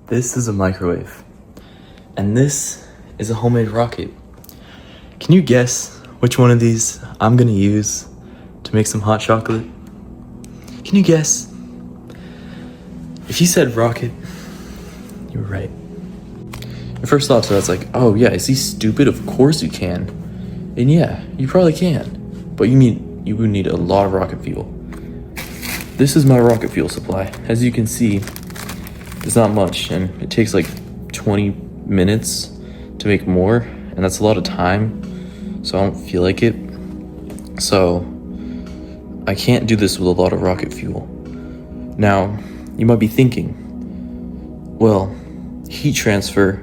This is a microwave, and this is a homemade rocket. Can you guess which one of these I'm gonna use to make some hot chocolate? Can you guess? If you said rocket, you were right. Your first thought to that's like, oh yeah, is he stupid? Of course you can. And yeah, you probably can. But you would need a lot of rocket fuel. This is my rocket fuel supply. As you can see, it's not much, and it takes like 20 minutes to make more, and that's a lot of time, so I don't feel like it. So I can't do this with a lot of rocket fuel. Now, you might be thinking, well, heat transfer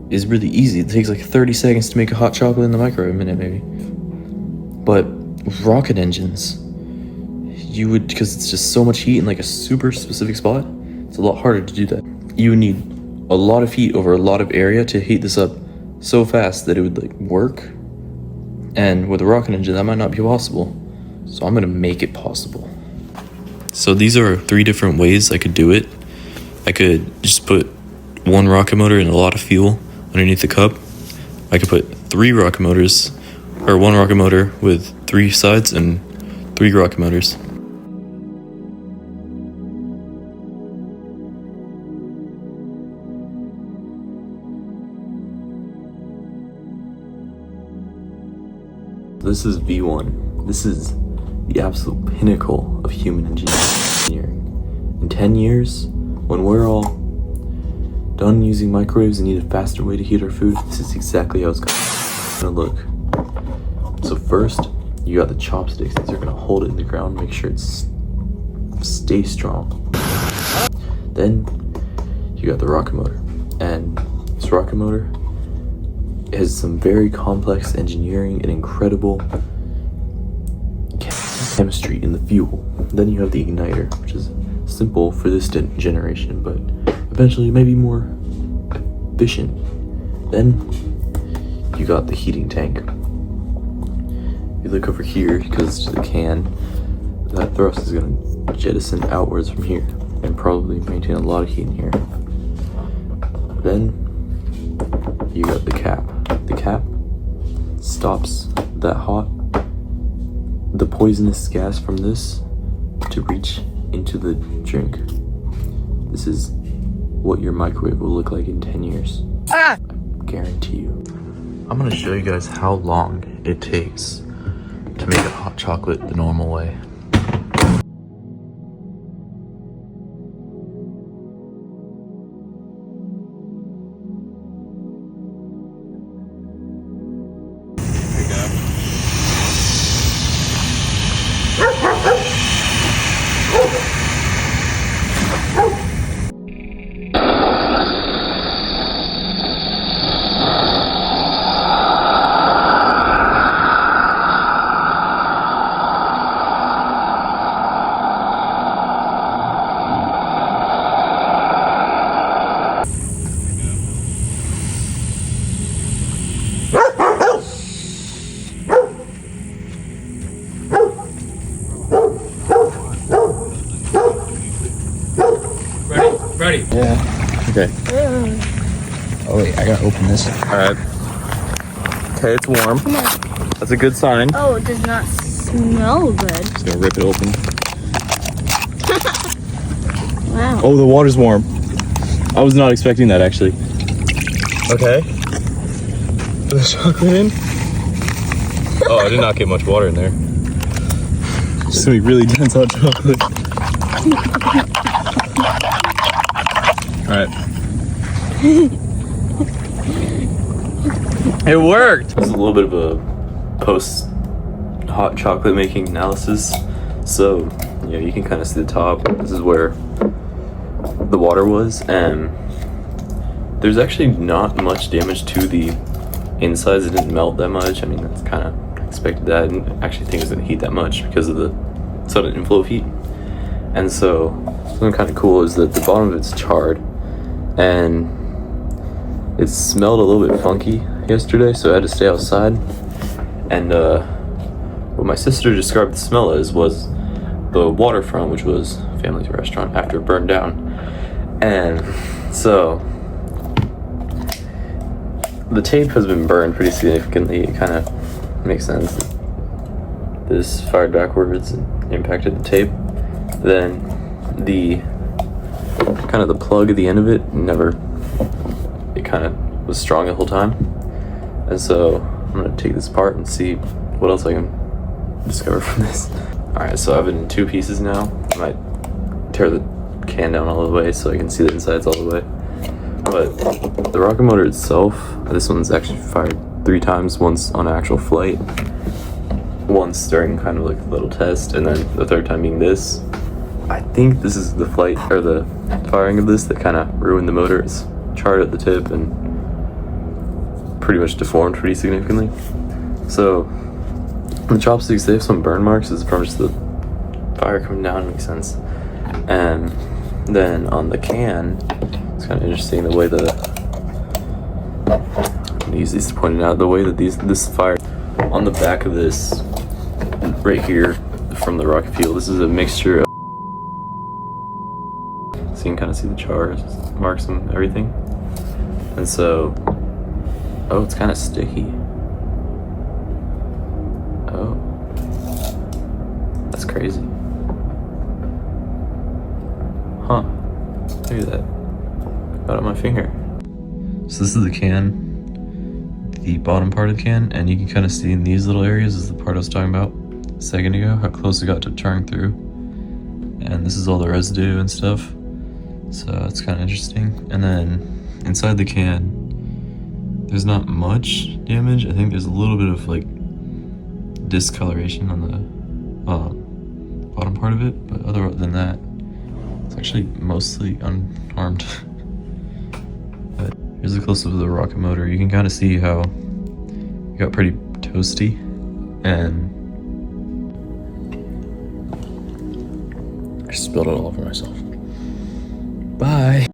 is really easy. It takes like 30 seconds to make a hot chocolate in the microwave, a minute maybe. But with rocket engines, you would, because it's just so much heat in like a super specific spot, it's a lot harder to do that. You would need a lot of heat over a lot of area to heat this up so fast that it would like work. And with a rocket engine, that might not be possible. So I'm gonna make it possible. So these are 3 different ways I could do it. I could just put one rocket motor and a lot of fuel underneath the cup. I could put 3 rocket motors, or 1 rocket motor with 3 sides and 3 rocket motors. This is V1. This is the absolute pinnacle of human engineering. In 10 years, when we're all done using microwaves and need a faster way to heat our food, this is exactly how it's gonna look. So first, you got the chopsticks. These are gonna hold it in the ground, make sure it's stay strong. Then you got the rocket motor, and this rocket motor has some very complex engineering and incredible chemistry in the fuel. Then you have the igniter, which is simple for this generation, but eventually maybe more efficient. Then you got the heating tank. You look over here, because it's the can, that thrust is going to jettison outwards from here and probably maintain a lot of heat in here. Then you got the cap. The cap stops the poisonous gas from this to reach into the drink. This is what your microwave will look like in 10 years. I guarantee you. I'm gonna show you guys how long it takes to make a hot chocolate the normal way. Ready? Yeah. Okay. Oh wait, I gotta open this. Alright. Okay, it's warm. Come on. That's a good sign. Oh, it does not smell good. Just gonna rip it open. Wow. Oh, the water's warm. I was not expecting that actually. Okay. Put the chocolate in. Oh, I did not get much water in there. It's gonna be really dense hot chocolate. Alright. It worked! This is a little bit of a post hot chocolate making analysis. So, you can kind of see the top. This is where the water was, and there's actually not much damage to the insides. It didn't melt that much. I mean, that's kind of expected that. I didn't actually think it was going to heat that much because of the sudden inflow of heat. And so, something kind of cool is that the bottom of it's charred, and it smelled a little bit funky yesterday, so I had to stay outside. And what my sister described the smell as was the waterfront, which was family's restaurant, after it burned down. And So the tape has been burned pretty significantly. It kind of makes sense. This fired backwards and impacted the tape. Then the kind of the plug at the end of it it kind of was strong the whole time. And so I'm gonna take this apart and see what else I can discover from this. Alright, so I have it in two pieces now. I might tear the can down all the way so I can see the insides all the way. But the rocket motor itself, this one's actually fired 3 times, once on actual flight, once during kind of like a little test, and then the third time being this. I think this is the flight, or the firing of this, that kind of ruined the motor. It's charred at the tip and pretty much deformed pretty significantly. So the chopsticks, they have some burn marks. It's from just the fire coming down, makes sense. And then on the can, it's kind of interesting the way I'm gonna use these to point it out, the way that this fire on the back of this right here from the rocket fuel, this is a mixture of, so you can kind of see the char marks and everything. And so, oh, it's kind of sticky. Oh, that's crazy. Huh, look at that. Got on my finger. So this is the can, the bottom part of the can, and you can kind of see in these little areas is the part I was talking about a second ago, how close it got to charring through. And this is all the residue and stuff. So it's kind of interesting. And then inside the can, there's not much damage. I think there's a little bit of like discoloration on the bottom part of it, but other than that, it's actually mostly unharmed. But here's a close-up of the rocket motor. You can kind of see how it got pretty toasty, and I spilled it all over myself. Bye.